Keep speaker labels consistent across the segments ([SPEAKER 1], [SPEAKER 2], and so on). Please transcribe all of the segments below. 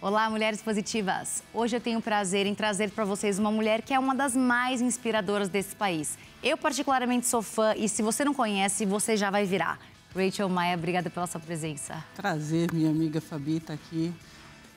[SPEAKER 1] Olá, mulheres positivas! Hoje eu tenho o prazer em trazer para vocês uma mulher que é uma das mais inspiradoras desse país. Eu particularmente sou fã e se você não conhece, você já vai virar. Rachel Maia, obrigada pela sua presença.
[SPEAKER 2] Prazer, minha amiga Fabi, estar aqui.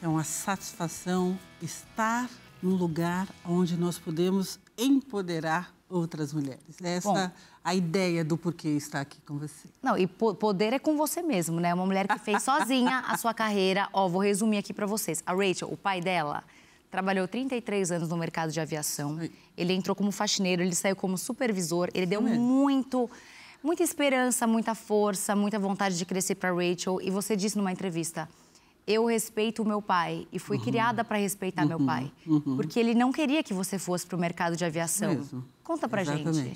[SPEAKER 2] É uma satisfação estar num lugar onde nós podemos empoderar outras mulheres. Essa é a ideia do porquê estar aqui com você.
[SPEAKER 1] Não, e poder é com você mesmo, né? Uma mulher que fez sozinha a sua carreira. Ó, vou resumir aqui para vocês. A Rachel, o pai dela, trabalhou 33 anos no mercado de aviação. Ele entrou como faxineiro, ele saiu como supervisor. Ele deu muita esperança, muita força, muita vontade de crescer para Rachel. E você disse numa entrevista: eu respeito o meu pai e fui criada para respeitar meu pai. Porque ele não queria que você fosse para o mercado de aviação. Conta pra gente.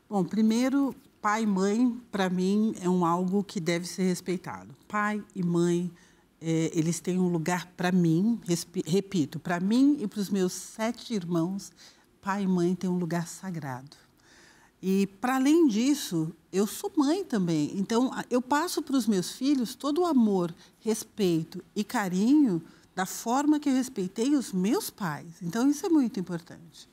[SPEAKER 2] Bom, primeiro, pai e mãe, para mim, é algo que deve ser respeitado. Pai e mãe, eles têm um lugar para mim, repito, para mim e para os meus 7 irmãos, pai e mãe têm um lugar sagrado. E, para além disso, eu sou mãe também. Então, eu passo para os meus filhos todo o amor, respeito e carinho da forma que eu respeitei os meus pais. Então, isso é muito importante.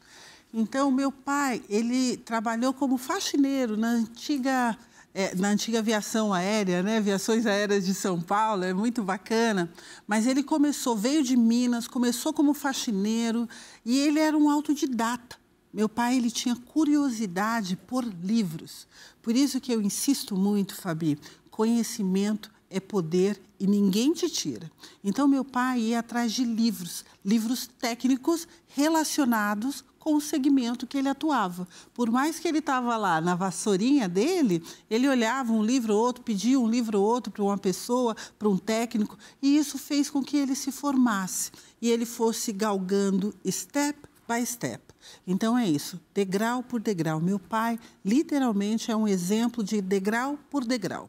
[SPEAKER 2] Então, meu pai, ele trabalhou como faxineiro na antiga aviação aérea, né? Aviações Aéreas de São Paulo, é muito bacana. Mas ele veio de Minas, começou como faxineiro e ele era um autodidata. Meu pai, ele tinha curiosidade por livros. Por isso que eu insisto muito, Fabi, conhecimento é poder e ninguém te tira. Então, meu pai ia atrás de livros técnicos relacionados com o segmento que ele atuava. Por mais que ele estava lá na vassourinha dele, ele olhava um livro ou outro, pedia um livro ou outro para uma pessoa, para um técnico, e isso fez com que ele se formasse e ele fosse galgando step by step. Então é isso, degrau por degrau. Meu pai, literalmente, é um exemplo de degrau por degrau.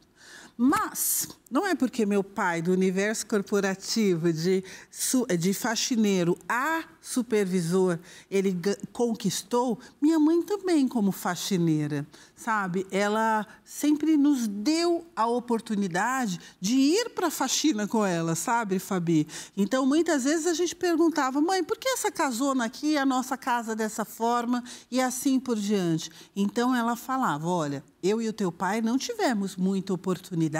[SPEAKER 2] Mas não é porque meu pai, do universo corporativo, de faxineiro a supervisor, ele conquistou, minha mãe também como faxineira, sabe? Ela sempre nos deu a oportunidade de ir para a faxina com ela, sabe, Fabi? Então, muitas vezes a gente perguntava: mãe, por que essa casona aqui, a nossa casa dessa forma e assim por diante? Então, ela falava: olha, eu e o teu pai não tivemos muita oportunidade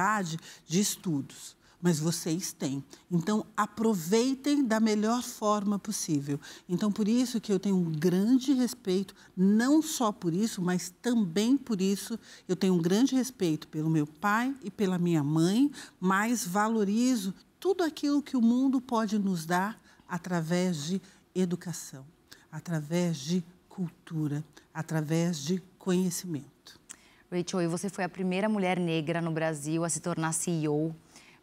[SPEAKER 2] de estudos, mas vocês têm. Então, aproveitem da melhor forma possível. Então, por isso que eu tenho um grande respeito, não só por isso, mas também por isso, eu tenho um grande respeito pelo meu pai e pela minha mãe, mas valorizo tudo aquilo que o mundo pode nos dar através de educação, através de cultura, através de conhecimento.
[SPEAKER 1] Rachel, e você foi a primeira mulher negra no Brasil a se tornar CEO.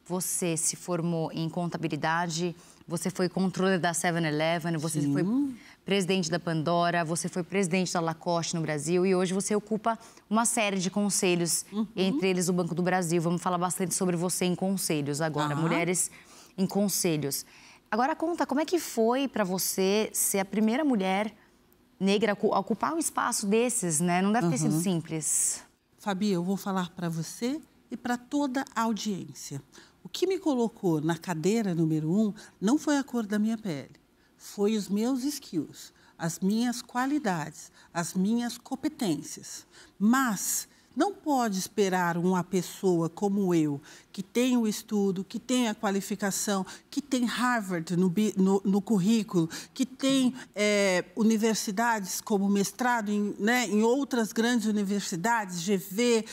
[SPEAKER 1] Você se formou em contabilidade, você foi controller da 7-Eleven, você foi presidente da Pandora, você foi presidente da Lacoste no Brasil e hoje você ocupa uma série de conselhos, entre eles o Banco do Brasil. Vamos falar bastante sobre você em conselhos agora, mulheres em conselhos. Agora conta, como é que foi para você ser a primeira mulher negra a ocupar um espaço desses, né? Não deve ter sido simples.
[SPEAKER 2] Fabi, eu vou falar para você e para toda a audiência. O que me colocou na cadeira número 1 não foi a cor da minha pele, foi os meus skills, as minhas qualidades, as minhas competências. Mas não pode esperar uma pessoa como eu, que tem o estudo, que tem a qualificação, que tem Harvard no currículo, que tem universidades como mestrado em outras grandes universidades, GV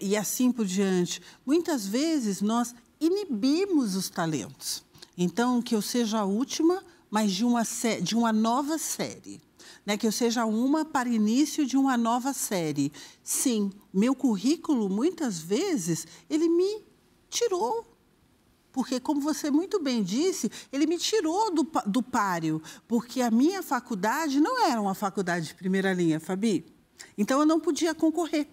[SPEAKER 2] e assim por diante. Muitas vezes nós inibimos os talentos. Então, que eu seja a última, mas de uma nova série. Que eu seja uma para início de uma nova série. Sim, meu currículo, muitas vezes, ele me tirou. Porque, como você muito bem disse, ele me tirou do páreo. Porque a minha faculdade não era uma faculdade de primeira linha, Fabi. Então, eu não podia concorrer.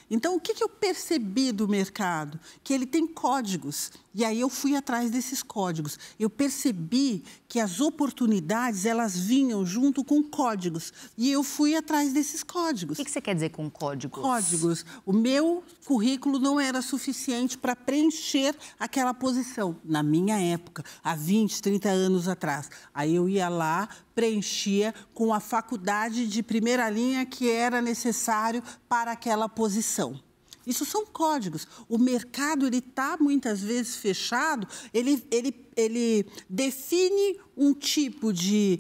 [SPEAKER 2] Então, o que eu percebi do mercado? Que ele tem códigos. E aí eu fui atrás desses códigos. Eu percebi que as oportunidades, elas vinham junto com códigos. E eu fui atrás desses códigos.
[SPEAKER 1] O que você quer dizer com códigos?
[SPEAKER 2] Códigos. O meu currículo não era suficiente para preencher aquela posição. Na minha época, há 20, 30 anos atrás. Aí eu ia lá, preenchia com a faculdade de primeira linha que era necessário para aquela posição. Isso são códigos. O mercado está, muitas vezes, fechado, ele define um tipo de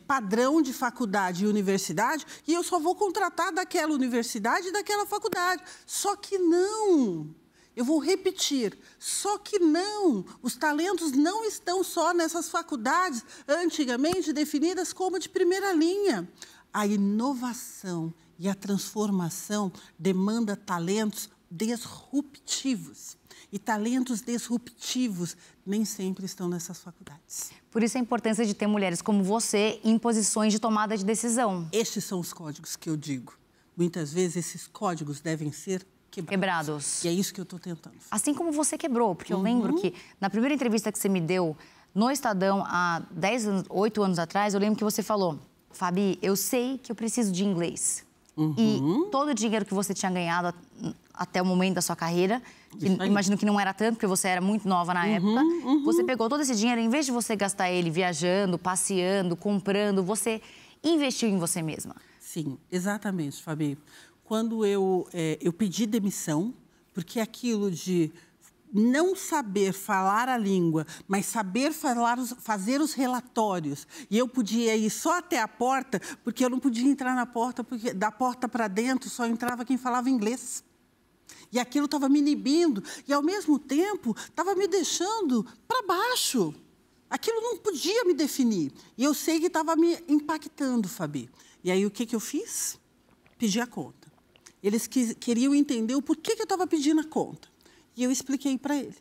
[SPEAKER 2] padrão de faculdade e universidade e eu só vou contratar daquela universidade e daquela faculdade. Só que não. Eu vou repetir, só que não. Os talentos não estão só nessas faculdades, antigamente definidas como de primeira linha. A inovação e a transformação demanda talentos disruptivos. E talentos disruptivos nem sempre estão nessas faculdades.
[SPEAKER 1] Por isso a importância de ter mulheres como você em posições de tomada de decisão.
[SPEAKER 2] Estes são os códigos que eu digo. Muitas vezes esses códigos devem ser quebrados. E é isso que eu estou tentando fazer.
[SPEAKER 1] Assim como você quebrou, porque eu lembro que na primeira entrevista que você me deu no Estadão, há 8 anos atrás, eu lembro que você falou: Fabi, eu sei que eu preciso de inglês. E todo o dinheiro que você tinha ganhado até o momento da sua carreira, que imagino que não era tanto, porque você era muito nova na época, você pegou todo esse dinheiro, em vez de você gastar ele viajando, passeando, comprando, você investiu em você mesma.
[SPEAKER 2] Sim, exatamente, Fabi. Quando eu pedi demissão, porque aquilo de não saber falar a língua, mas saber fazer os relatórios. E eu podia ir só até a porta, porque eu não podia entrar na porta, porque da porta para dentro só entrava quem falava inglês. E aquilo estava me inibindo e, ao mesmo tempo, estava me deixando para baixo. Aquilo não podia me definir. E eu sei que estava me impactando, Fabi. E aí, o que eu fiz? Pedi a conta. Eles queriam entender o porquê que eu estava pedindo a conta. E eu expliquei para ele,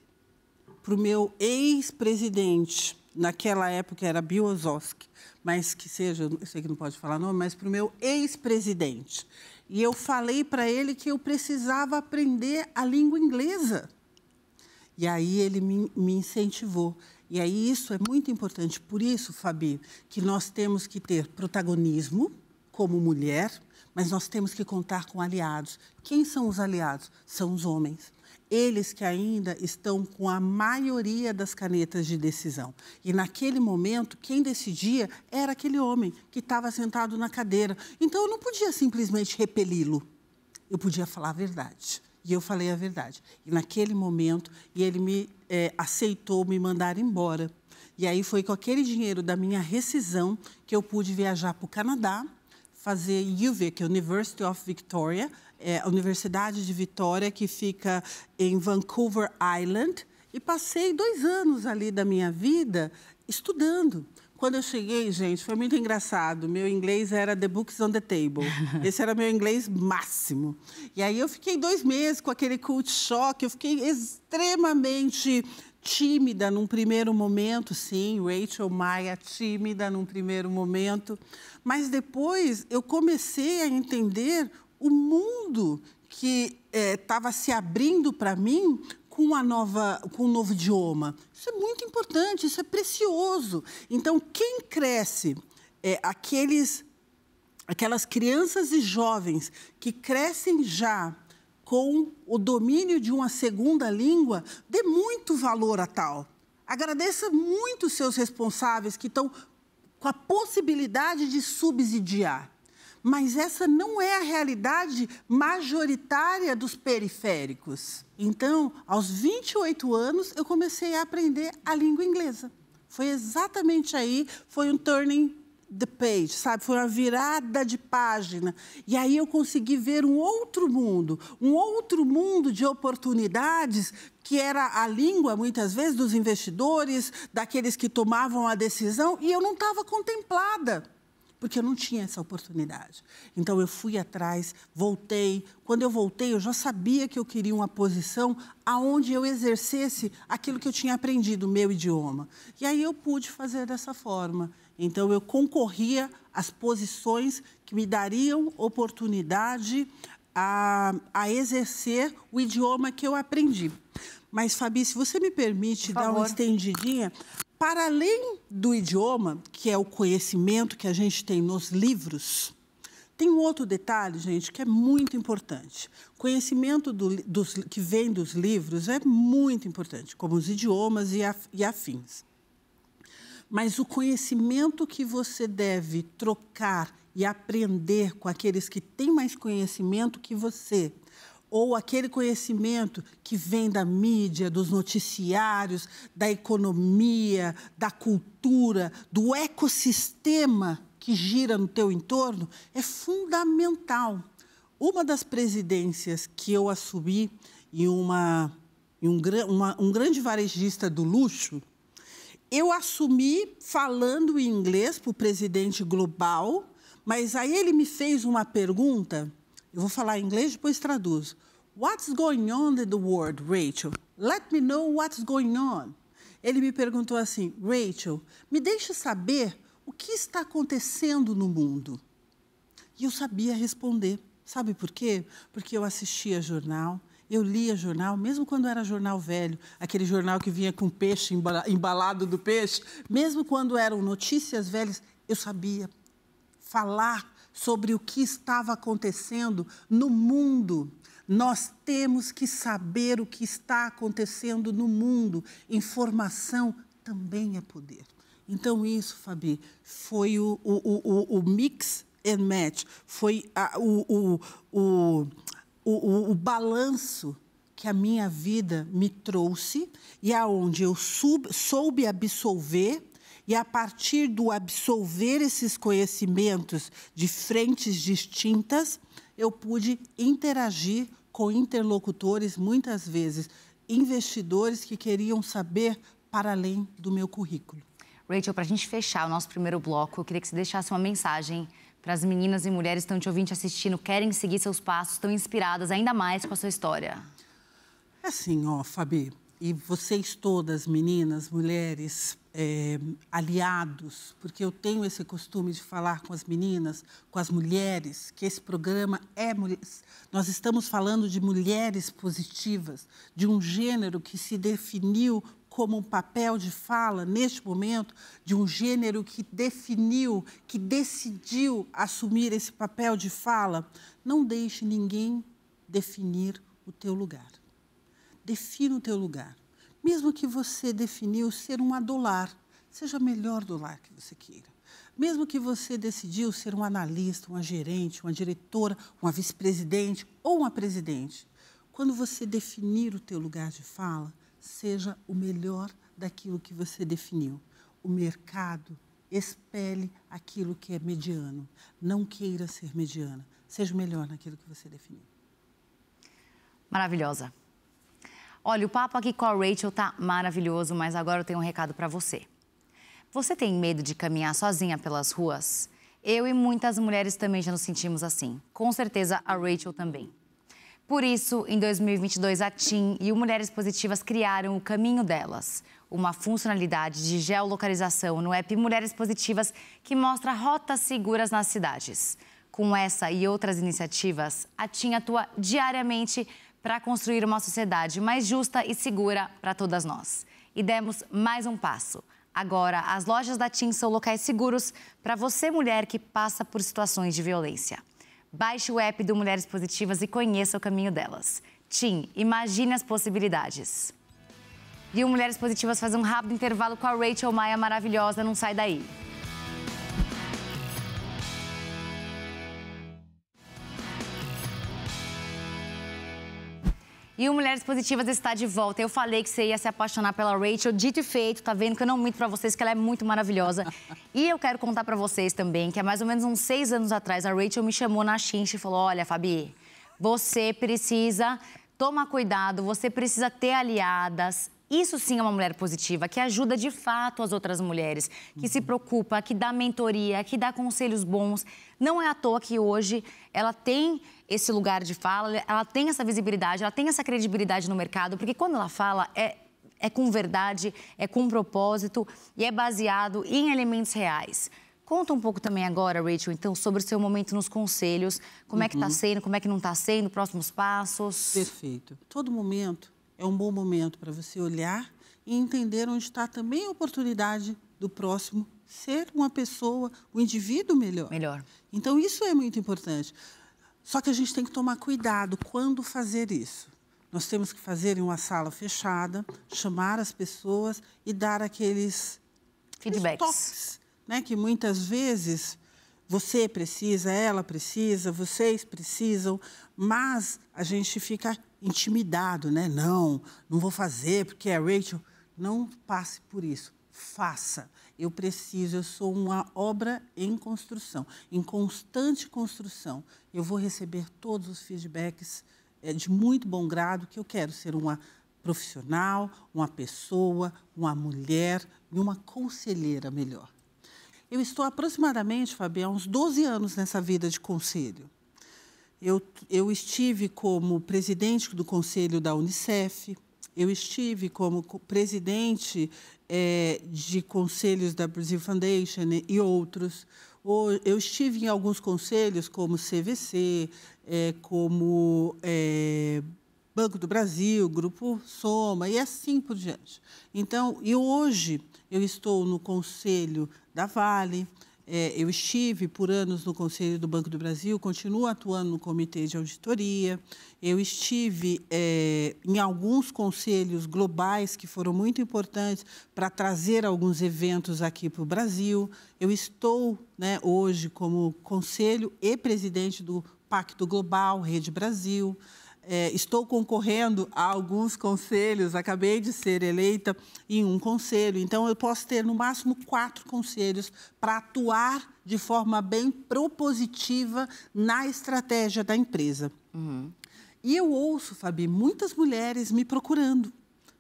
[SPEAKER 2] para o meu ex-presidente, naquela época era Bill Ozoski, mas que seja, eu sei que não pode falar nome, mas para o meu ex-presidente. E eu falei para ele que eu precisava aprender a língua inglesa. E aí ele me incentivou. E aí isso é muito importante. Por isso, Fabi, que nós temos que ter protagonismo como mulher, mas nós temos que contar com aliados. Quem são os aliados? São os homens. Eles que ainda estão com a maioria das canetas de decisão. E, naquele momento, quem decidia era aquele homem que estava sentado na cadeira. Então, eu não podia simplesmente repeli-lo. Eu podia falar a verdade. E eu falei a verdade. E, naquele momento, ele me aceitou me mandar embora. E aí foi com aquele dinheiro da minha rescisão que eu pude viajar para o Canadá, fazer UVic, que é University of Victoria, a Universidade de Vitória, que fica em Vancouver Island, e passei 2 anos ali da minha vida estudando. Quando eu cheguei, gente, foi muito engraçado. Meu inglês era the books on the table. Esse era meu inglês máximo. E aí eu fiquei 2 meses com aquele culture shock, eu fiquei extremamente tímida num primeiro momento, sim, Rachel Maia, tímida num primeiro momento. Mas depois eu comecei a entender o mundo que estava se abrindo para mim com um novo idioma. Isso é muito importante, isso é precioso. Então, quem cresce, aquelas crianças e jovens que crescem já com o domínio de uma segunda língua, dê muito valor a tal. Agradeça muito os seus responsáveis que estão com a possibilidade de subsidiar. Mas essa não é a realidade majoritária dos periféricos. Então, aos 28 anos, eu comecei a aprender a língua inglesa. Foi exatamente aí, foi um turning the page, sabe? Foi uma virada de página. E aí eu consegui ver um outro mundo de oportunidades, que era a língua, muitas vezes, dos investidores, daqueles que tomavam a decisão, e eu não estava contemplada, porque eu não tinha essa oportunidade. Então, eu fui atrás, voltei. Quando eu voltei, eu já sabia que eu queria uma posição onde eu exercesse aquilo que eu tinha aprendido, o meu idioma. E aí eu pude fazer dessa forma. Então, eu concorria às posições que me dariam oportunidade a exercer o idioma que eu aprendi. Mas, Fabi, se você me permite dar uma estendidinha, para além do idioma, que é o conhecimento que a gente tem nos livros, tem um outro detalhe, gente, que é muito importante. Conhecimento que vem dos livros é muito importante, como os idiomas e afins. Mas o conhecimento que você deve trocar e aprender com aqueles que têm mais conhecimento que você, ou aquele conhecimento que vem da mídia, dos noticiários, da economia, da cultura, do ecossistema que gira no teu entorno, é fundamental. Uma das presidências que eu assumi em um grande varejista do luxo, eu assumi falando em inglês para o presidente global, mas aí ele me fez uma pergunta, eu vou falar em inglês, depois traduzo. What's going on in the world, Rachel? Let me know what's going on. Ele me perguntou assim, Rachel, me deixa saber o que está acontecendo no mundo. E eu sabia responder. Sabe por quê? Porque eu assistia jornal, eu lia jornal, mesmo quando era jornal velho, aquele jornal que vinha com peixe, embalado do peixe, mesmo quando eram notícias velhas, eu sabia falar sobre o que estava acontecendo no mundo. Nós temos que saber o que está acontecendo no mundo. Informação também é poder. Então, isso, Fabi, foi o mix and match, foi o balanço que a minha vida me trouxe e aonde eu soube absolver, e a partir do absolver esses conhecimentos de frentes distintas, eu pude interagir com interlocutores, muitas vezes investidores que queriam saber para além do meu currículo.
[SPEAKER 1] Rachel, para a gente fechar o nosso primeiro bloco, eu queria que você deixasse uma mensagem para as meninas e mulheres que estão te ouvindo, te assistindo, querem seguir seus passos, estão inspiradas ainda mais com a sua história.
[SPEAKER 2] Assim, Fabi, e vocês todas, meninas, mulheres, aliados, porque eu tenho esse costume de falar com as meninas, com as mulheres, que esse programa nós estamos falando de mulheres positivas, de um gênero que se definiu como um papel de fala, neste momento, de um gênero que definiu, que decidiu assumir esse papel de fala. Não deixe ninguém definir o teu lugar. Defina o teu lugar. Mesmo que você definiu ser um adolar, seja melhor do lar que você queira. Mesmo que você decidiu ser um analista, uma gerente, uma diretora, uma vice-presidente ou uma presidente, quando você definir o teu lugar de fala, seja o melhor daquilo que você definiu. O mercado espelhe aquilo que é mediano. Não queira ser mediana. Seja o melhor naquilo que você definiu.
[SPEAKER 1] Maravilhosa. Olha, o papo aqui com a Rachel tá maravilhoso, mas agora eu tenho um recado para você. Você tem medo de caminhar sozinha pelas ruas? Eu e muitas mulheres também já nos sentimos assim. Com certeza a Rachel também. Por isso, em 2022, a TIM e o Mulheres Positivas criaram o Caminho Delas, uma funcionalidade de geolocalização no app Mulheres Positivas que mostra rotas seguras nas cidades. Com essa e outras iniciativas, a TIM atua diariamente para construir uma sociedade mais justa e segura para todas nós. E demos mais um passo. Agora, as lojas da TIM são locais seguros para você, mulher que passa por situações de violência. Baixe o app do Mulheres Positivas e conheça o caminho delas. TIM, imagine as possibilidades. E o Mulheres Positivas faz um rápido intervalo com a Rachel Maia maravilhosa, não sai daí. E o Mulheres Positivas está de volta. Eu falei que você ia se apaixonar pela Rachel, dito e feito, tá vendo que eu não minto pra vocês que ela é muito maravilhosa. E eu quero contar pra vocês também que há mais ou menos uns 6 anos atrás, a Rachel me chamou na Chincha e falou, olha, Fabi, você precisa tomar cuidado, você precisa ter aliadas. Isso sim é uma mulher positiva, que ajuda de fato as outras mulheres, que se preocupa, que dá mentoria, que dá conselhos bons. Não é à toa que hoje ela tem esse lugar de fala, ela tem essa visibilidade, ela tem essa credibilidade no mercado, porque quando ela fala é com verdade, é com propósito e é baseado em elementos reais. Conta um pouco também agora, Rachel, então, sobre o seu momento nos conselhos, como é que está sendo, como é que não está sendo, próximos passos.
[SPEAKER 2] Perfeito. Todo momento é um bom momento para você olhar e entender onde está também a oportunidade do próximo ser uma pessoa, um indivíduo melhor. Então, isso é muito importante. Só que a gente tem que tomar cuidado quando fazer isso. Nós temos que fazer em uma sala fechada, chamar as pessoas e dar aqueles
[SPEAKER 1] feedbacks,
[SPEAKER 2] toques, né? Que muitas vezes você precisa, ela precisa, vocês precisam, mas a gente fica intimidado, né? Não vou fazer porque é Rachel. Não passe por isso. Faça. Eu preciso, eu sou uma obra em construção, em constante construção. Eu vou receber todos os feedbacks de muito bom grado, que eu quero ser uma profissional, uma pessoa, uma mulher e uma conselheira melhor. Eu estou aproximadamente, Fabi, há uns 12 anos nessa vida de conselho. Eu estive como presidente do conselho da Unicef, eu estive como presidente de conselhos da Brazil Foundation e outros. Eu estive em alguns conselhos, como CVC, como Banco do Brasil, Grupo Soma, e assim por diante. Então, e hoje eu estou no conselho da Vale, eu estive por anos no Conselho do Banco do Brasil, continuo atuando no Comitê de Auditoria, eu estive em alguns conselhos globais que foram muito importantes para trazer alguns eventos aqui para o Brasil. Eu estou, né, hoje como conselho e presidente do Pacto Global, Rede Brasil. Estou concorrendo a alguns conselhos, acabei de ser eleita em um conselho, então eu posso ter no máximo 4 conselhos para atuar de forma bem propositiva na estratégia da empresa. E eu ouço, Fabi, muitas mulheres me procurando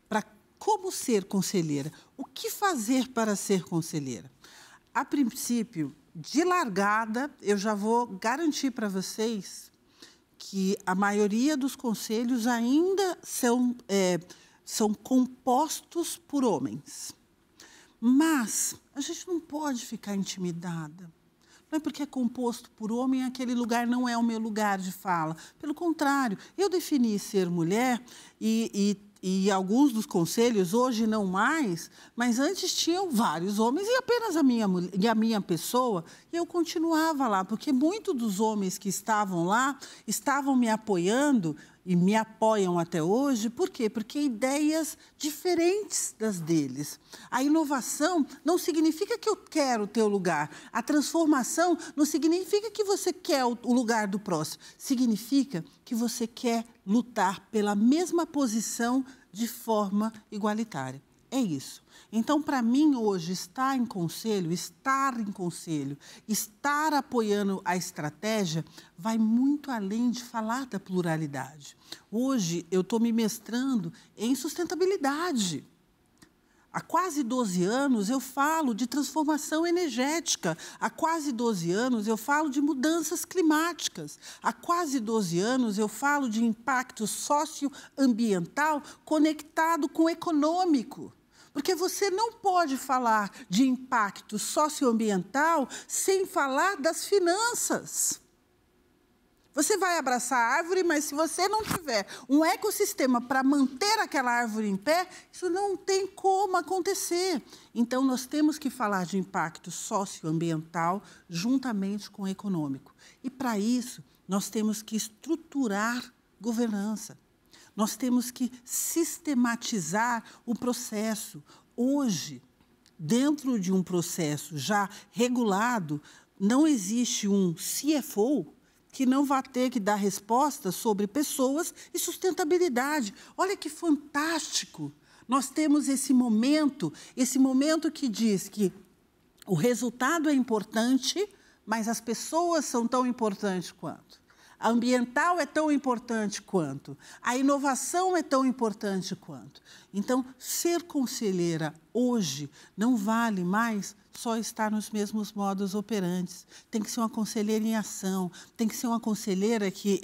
[SPEAKER 2] para como ser conselheira, o que fazer para ser conselheira. A princípio, de largada, eu já vou garantir para vocês que a maioria dos conselhos ainda são compostos por homens. Mas a gente não pode ficar intimidada. Não é porque é composto por homem, aquele lugar não é o meu lugar de fala. Pelo contrário, eu defini ser mulher e alguns dos conselhos, hoje não mais, mas antes tinham vários homens e apenas a minha pessoa, e eu continuava lá, porque muitos dos homens que estavam lá estavam me apoiando e me apoiam até hoje. Por quê? Porque ideias diferentes das deles. A inovação não significa que eu quero o teu lugar. A transformação não significa que você quer o lugar do próximo. Significa que você quer lutar pela mesma posição de forma igualitária. É isso. Então, para mim, hoje, estar em conselho, estar apoiando a estratégia, vai muito além de falar da pluralidade. Hoje, eu estou me mestrando em sustentabilidade. Há quase 12 anos, eu falo de transformação energética. Há quase 12 anos, eu falo de mudanças climáticas. Há quase 12 anos, eu falo de impacto socioambiental conectado com o econômico. Porque você não pode falar de impacto socioambiental sem falar das finanças. Você vai abraçar a árvore, mas se você não tiver um ecossistema para manter aquela árvore em pé, isso não tem como acontecer. Então, nós temos que falar de impacto socioambiental juntamente com o econômico. E, para isso, nós temos que estruturar governança. Nós temos que sistematizar o processo. Hoje, dentro de um processo já regulado, não existe um CFO que não vai ter que dar respostas sobre pessoas e sustentabilidade. Olha que fantástico! Nós temos esse momento que diz que o resultado é importante, mas as pessoas são tão importantes quanto. A ambiental é tão importante quanto. A inovação é tão importante quanto. Então, ser conselheira hoje não vale mais só estar nos mesmos modos operantes. Tem que ser uma conselheira em ação, tem que ser uma conselheira que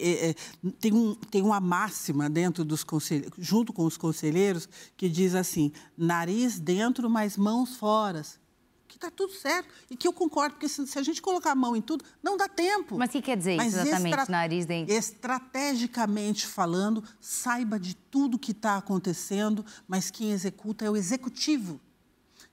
[SPEAKER 2] tem uma máxima dentro dos conselheiros, junto com os conselheiros, que diz assim: nariz dentro, mas mãos fora. que está tudo certo e que eu concordo, porque se a gente colocar a mão em tudo, não dá tempo.
[SPEAKER 1] Mas o que quer dizer isso exatamente, nariz, dente?
[SPEAKER 2] Estrategicamente falando, saiba de tudo que está acontecendo, mas quem executa é o executivo.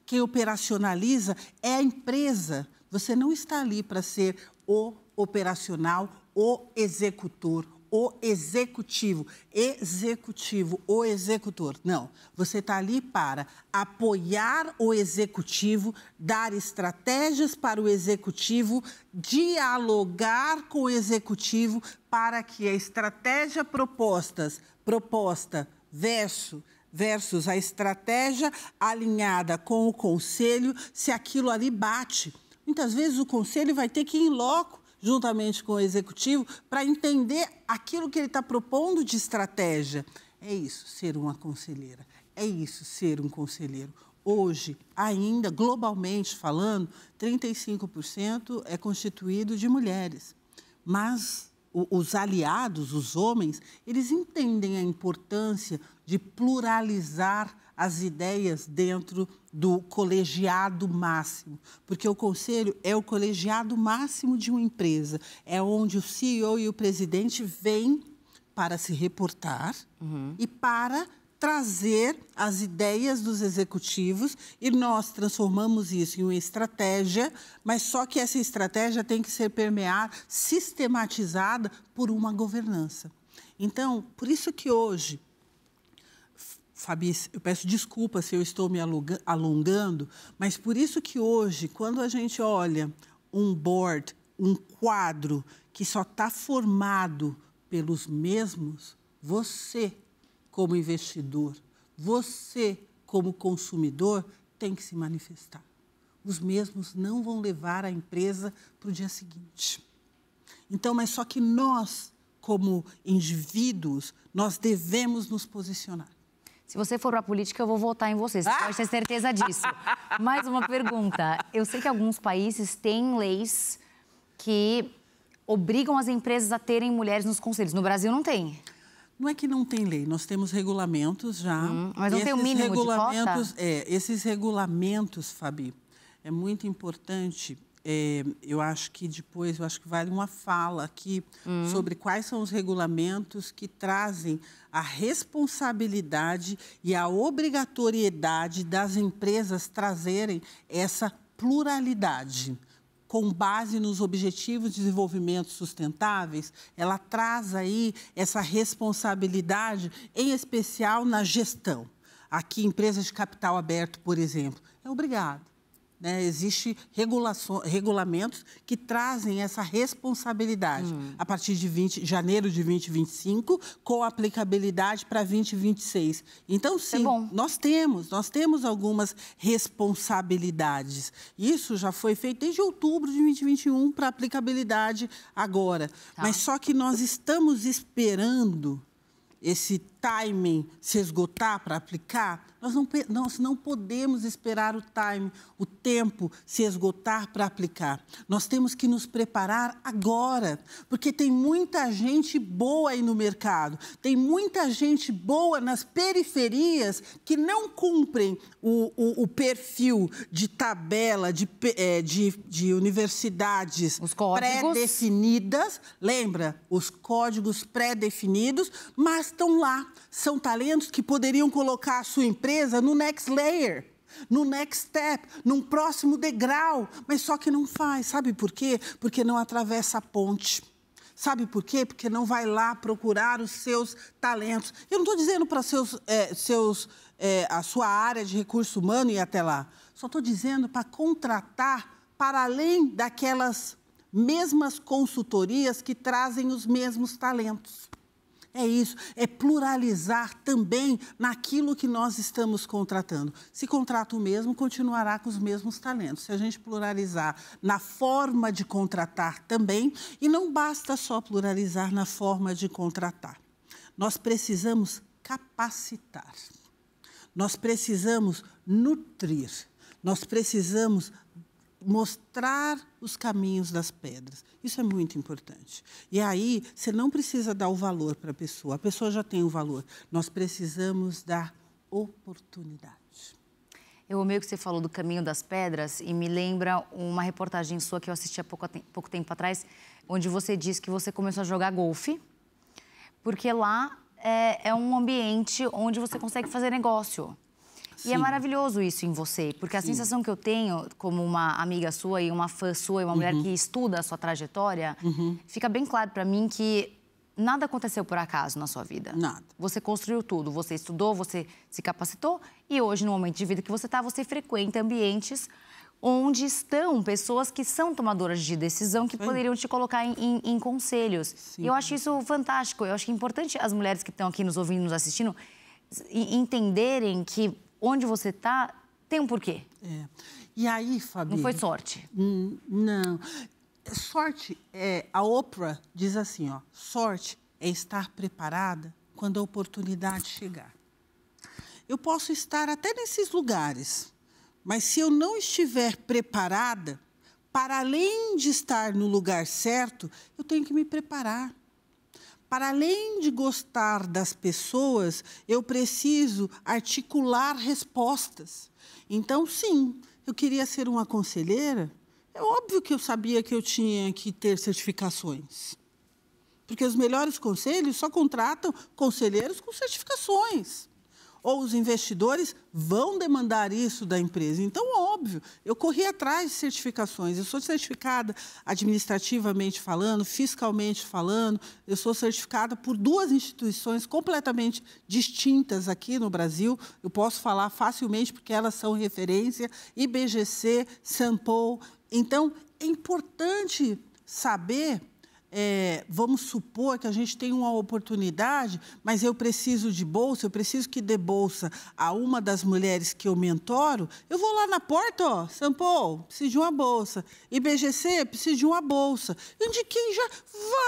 [SPEAKER 2] Quem operacionaliza é a empresa. Você não está ali para ser o operacional, o executor, o executivo, o executor. Não, você está ali para apoiar o executivo, dar estratégias para o executivo, dialogar com o executivo para que a estratégia proposta versus a estratégia alinhada com o conselho, se aquilo ali bate. Muitas vezes o conselho vai ter que ir em loco, juntamente com o executivo, para entender aquilo que ele está propondo de estratégia. É isso, ser uma conselheira. É isso, ser um conselheiro. Hoje, ainda, globalmente falando, 35% é constituído de mulheres. Mas os aliados, os homens, eles entendem a importância de pluralizar as ideias dentro do colegiado máximo, porque o conselho é o colegiado máximo de uma empresa, é onde o CEO e o presidente vêm para se reportar e para trazer as ideias dos executivos e nós transformamos isso em uma estratégia, mas só que essa estratégia tem que ser permeada, sistematizada por uma governança. Então, por isso que hoje, Fabi, eu peço desculpa se eu estou me alongando, mas por isso que hoje, quando a gente olha um board, um quadro que só está formado pelos mesmos, você, como investidor, você, como consumidor, tem que se manifestar. Os mesmos não vão levar a empresa para o dia seguinte. Então, mas só que nós, como indivíduos, nós devemos nos posicionar.
[SPEAKER 1] Se você for para a política, eu vou votar em você. Você pode ter certeza disso. Mais uma pergunta. Eu sei que alguns países têm leis que obrigam as empresas a terem mulheres nos conselhos. No Brasil, não tem.
[SPEAKER 2] Não é que não tem lei, nós temos regulamentos já.
[SPEAKER 1] Mas não tem o mínimo de cota?
[SPEAKER 2] Esses regulamentos, Fabi, é muito importante. Eu acho que vale uma fala aqui sobre quais são os regulamentos que trazem a responsabilidade e a obrigatoriedade das empresas trazerem essa pluralidade. Com base nos Objetivos de Desenvolvimento Sustentáveis, ela traz aí essa responsabilidade, em especial na gestão. Aqui, empresas de capital aberto, por exemplo, é obrigado. Existem regulamentos que trazem essa responsabilidade a partir de janeiro de 2025, com aplicabilidade para 2026. Então, sim, nós temos algumas responsabilidades. Isso já foi feito desde outubro de 2021 para aplicabilidade agora. Tá. Mas só que nós estamos esperando esse timing se esgotar para aplicar, nós não podemos esperar o tempo se esgotar para aplicar. Nós temos que nos preparar agora, porque tem muita gente boa aí no mercado, tem muita gente boa nas periferias que não cumprem o perfil de tabela de universidades pré-definidas, lembra? Os códigos pré-definidos, mas estão lá. São talentos que poderiam colocar a sua empresa no next layer, no next step, num próximo degrau, mas só que não faz. Sabe por quê? Porque não atravessa a ponte. Sabe por quê? Porque não vai lá procurar os seus talentos. Eu não estou dizendo para a sua área de recurso humano ir até lá. Só estou dizendo para contratar para além daquelas mesmas consultorias que trazem os mesmos talentos. É isso, é pluralizar também naquilo que nós estamos contratando. Se contrata o mesmo, continuará com os mesmos talentos. Se a gente pluralizar na forma de contratar também, e não basta só pluralizar na forma de contratar. Nós precisamos capacitar, nós precisamos nutrir, nós precisamos mostrar os caminhos das pedras. Isso é muito importante. E aí, você não precisa dar o valor para a pessoa já tem o valor. Nós precisamos dar oportunidade.
[SPEAKER 1] Eu amei o que você falou do Caminho das Pedras e me lembra uma reportagem sua que eu assisti há pouco tempo atrás, onde você disse que você começou a jogar golfe, porque lá é um ambiente onde você consegue fazer negócio. Sim. E é maravilhoso isso em você, porque a sensação que eu tenho, como uma amiga sua e uma fã sua e uma mulher que estuda a sua trajetória, fica bem claro para mim que nada aconteceu por acaso na sua vida.
[SPEAKER 2] Nada.
[SPEAKER 1] Você construiu tudo, você estudou, você se capacitou e hoje, no momento de vida que você está, você frequenta ambientes onde estão pessoas que são tomadoras de decisão, que poderiam te colocar em conselhos. Sim. E eu acho isso fantástico. Eu acho que é importante as mulheres que estão aqui nos ouvindo, nos assistindo, entenderem que onde você está tem um porquê.
[SPEAKER 2] E aí, Fabi...
[SPEAKER 1] Não foi sorte?
[SPEAKER 2] Não. Sorte, a Oprah diz assim, ó, sorte é estar preparada quando a oportunidade chegar. Eu posso estar até nesses lugares, mas se eu não estiver preparada, para além de estar no lugar certo, eu tenho que me preparar. Para além de gostar das pessoas, eu preciso articular respostas. Então, sim, eu queria ser uma conselheira. É óbvio que eu sabia que eu tinha que ter certificações. Porque os melhores conselhos só contratam conselheiros com certificações. Ou os investidores vão demandar isso da empresa. Então, óbvio, eu corri atrás de certificações. Eu sou certificada administrativamente falando, fiscalmente falando. Eu sou certificada por 2 instituições completamente distintas aqui no Brasil. Eu posso falar facilmente porque elas são referência, IBGC, Sampo. Então, é importante saber, vamos supor que a gente tem uma oportunidade, mas eu preciso de bolsa, eu preciso que dê bolsa a uma das mulheres que eu mentoro, eu vou lá na porta, ó, Sampo, preciso de uma bolsa, IBGC, preciso de uma bolsa. Eu indiquei já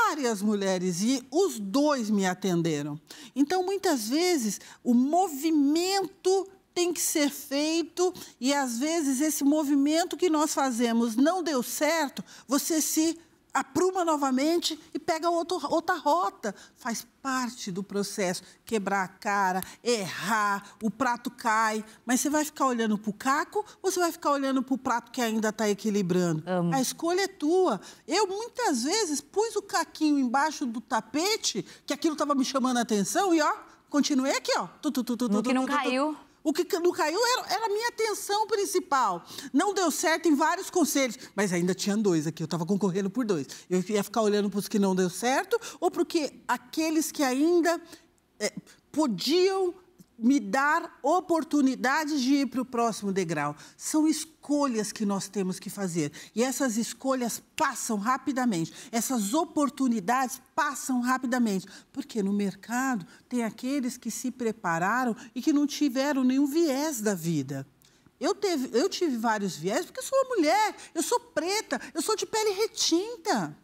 [SPEAKER 2] várias mulheres e os 2 me atenderam. Então, muitas vezes, o movimento tem que ser feito e, às vezes, esse movimento que nós fazemos não deu certo, você se apruma novamente e pega outra rota. Faz parte do processo. Quebrar a cara, errar, o prato cai. Mas você vai ficar olhando para o caco ou você vai ficar olhando para o prato que ainda está equilibrando? A escolha é tua. Eu, muitas vezes, pus o caquinho embaixo do tapete, que aquilo estava me chamando a atenção, e, ó, continuei aqui, ó.
[SPEAKER 1] No que não caiu.
[SPEAKER 2] O que não caiu era a minha atenção principal. Não deu certo em vários conselhos, mas ainda tinha 2 aqui, eu estava concorrendo por 2. Eu ia ficar olhando para os que não deu certo ou para aqueles que ainda podiam me dar oportunidades de ir para o próximo degrau. São escolhas que nós temos que fazer. E essas escolhas passam rapidamente. Essas oportunidades passam rapidamente. Porque no mercado tem aqueles que se prepararam e que não tiveram nenhum viés da vida. Eu tive vários viés porque eu sou uma mulher, eu sou preta, eu sou de pele retinta.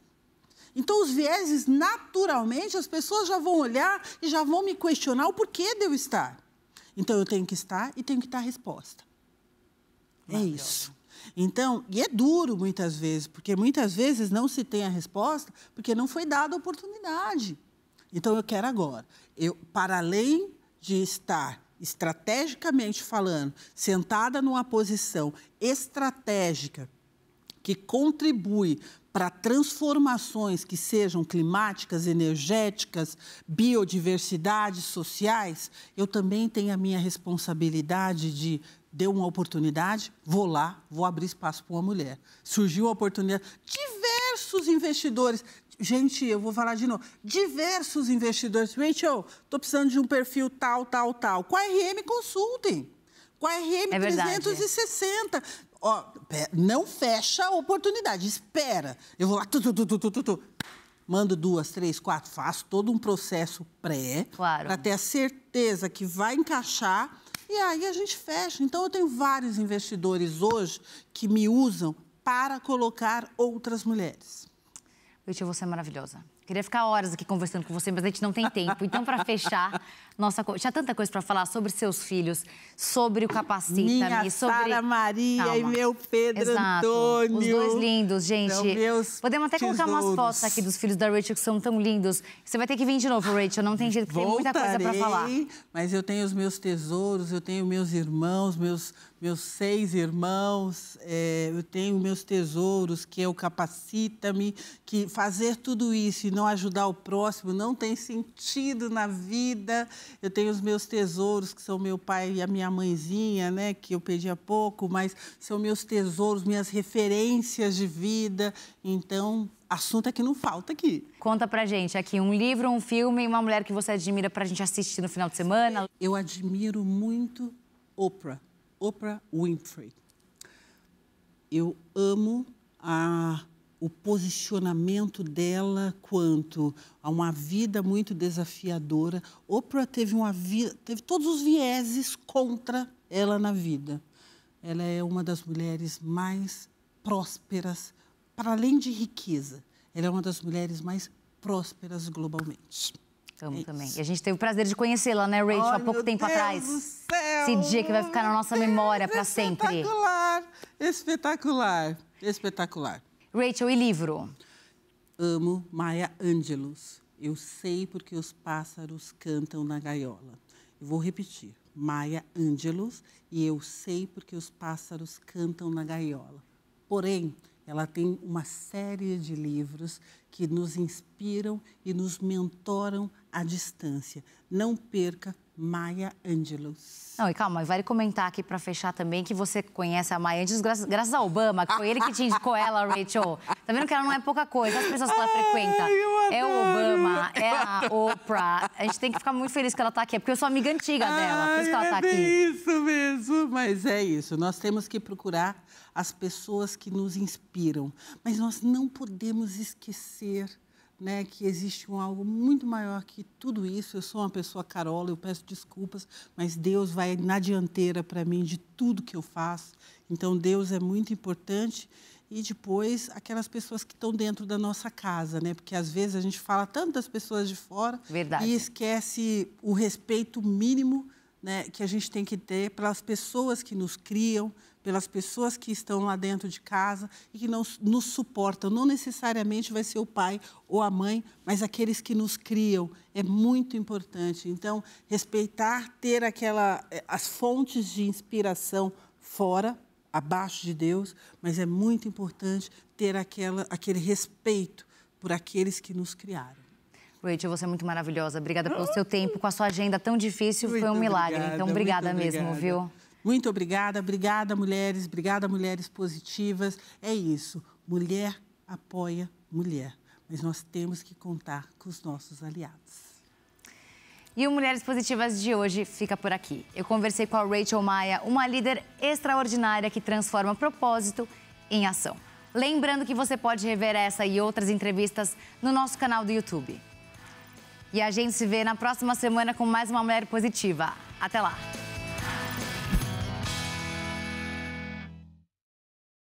[SPEAKER 2] Então, os vieses, naturalmente, as pessoas já vão olhar e já vão me questionar o porquê de eu estar. Então, eu tenho que estar e tenho que dar resposta. É isso. Então, e é duro muitas vezes, porque muitas vezes não se tem a resposta porque não foi dada a oportunidade. Então, eu quero agora. Para além de estar estrategicamente falando, sentada numa posição estratégica que contribui para transformações que sejam climáticas, energéticas, biodiversidades sociais, eu também tenho a minha responsabilidade de deu uma oportunidade, vou lá, vou abrir espaço para uma mulher. Surgiu a oportunidade, diversos investidores, gente, eu vou falar de novo, diversos investidores, Rachel, estou precisando de um perfil tal, tal, tal, com a RM Consulting, com a RM 360, ó, não fecha a oportunidade, espera. Eu vou lá, mando 2, 3, 4, faço todo um processo para ter a certeza que vai encaixar e aí a gente fecha. Então, eu tenho vários investidores hoje que me usam para colocar outras mulheres.
[SPEAKER 1] Rachel, você é maravilhosa. Queria ficar horas aqui conversando com você, mas a gente não tem tempo. Então, para fechar, tinha tanta coisa para falar sobre seus filhos, sobre o Capacita-me, sobre
[SPEAKER 2] Sara Maria e meu Pedro Antônio.
[SPEAKER 1] Os 2 lindos, gente. Podemos até colocar umas fotos aqui dos filhos da Rachel que são tão lindos. Você vai ter que vir de novo, Rachel. Não tem jeito, porque tem muita coisa para falar.
[SPEAKER 2] Mas eu tenho os meus tesouros, eu tenho meus irmãos, meus meus 6 irmãos, eu tenho meus tesouros, que é o Capacita-me, que fazer tudo isso e não ajudar o próximo não tem sentido na vida. Eu tenho os meus tesouros, que são meu pai e a minha mãezinha, né, que eu perdi há pouco, mas são meus tesouros, minhas referências de vida. Então, assunto é que não falta aqui.
[SPEAKER 1] Conta pra gente aqui um livro, um filme e uma mulher que você admira pra gente assistir no final de semana.
[SPEAKER 2] Eu admiro muito Oprah Winfrey. Eu amo o posicionamento dela quanto a uma vida muito desafiadora. Oprah teve todos os vieses contra ela na vida. Ela é uma das mulheres mais prósperas, para além de riqueza. Ela é uma das mulheres mais prósperas globalmente.
[SPEAKER 1] Amo também. E a gente teve o prazer de conhecê-la, né, Rachel, há pouco tempo atrás.
[SPEAKER 2] Do céu!
[SPEAKER 1] Esse dia que vai ficar na nossa memória para sempre.
[SPEAKER 2] Espetacular! Espetacular! Espetacular.
[SPEAKER 1] Rachel, e livro?
[SPEAKER 2] Amo Maya Angelou. Eu sei porque os pássaros cantam na gaiola. Eu vou repetir. Maya Angelou e eu sei porque os pássaros cantam na gaiola. Porém, ela tem uma série de livros que nos inspiram e nos mentoram à distância. Não perca Maya Angelou.
[SPEAKER 1] Não, e calma, vale comentar aqui para fechar também que você conhece a Maya Angelou graças a Obama, que foi ele que te indicou ela, Rachel. Tá vendo que ela não é pouca coisa, as pessoas que ela frequenta. É o Obama, é a Oprah. A gente tem que ficar muito feliz que ela tá aqui, porque eu sou amiga antiga dela, por isso que ela tá aqui.
[SPEAKER 2] É isso mesmo, mas é isso. Nós temos que procurar as pessoas que nos inspiram, mas nós não podemos esquecer, né, que existe algo muito maior que tudo isso. Eu sou uma pessoa carola, eu peço desculpas, mas Deus vai na dianteira para mim de tudo que eu faço. Então, Deus é muito importante. E depois, aquelas pessoas que estão dentro da nossa casa, né? Porque, às vezes, a gente fala tanto das pessoas de fora.
[SPEAKER 1] Verdade.
[SPEAKER 2] E esquece o respeito mínimo, né, que a gente tem que ter pelas pessoas que nos criam, pelas pessoas que estão lá dentro de casa e que nos suportam. Não necessariamente vai ser o pai ou a mãe, mas aqueles que nos criam. É muito importante. Então, respeitar, ter as fontes de inspiração fora, abaixo de Deus, mas é muito importante ter aquele respeito por aqueles que nos criaram.
[SPEAKER 1] Rachel, você é muito maravilhosa. Obrigada pelo seu tempo. Com a sua agenda tão difícil, foi um milagre. Então, obrigada mesmo, viu?
[SPEAKER 2] Muito obrigada. Obrigada, mulheres. Obrigada, mulheres positivas. É isso. Mulher apoia mulher. Mas nós temos que contar com os nossos aliados.
[SPEAKER 1] E o Mulheres Positivas de hoje fica por aqui. Eu conversei com a Rachel Maia, uma líder extraordinária que transforma propósito em ação. Lembrando que você pode rever essa e outras entrevistas no nosso canal do YouTube. E a gente se vê na próxima semana com mais uma Mulher Positiva. Até lá!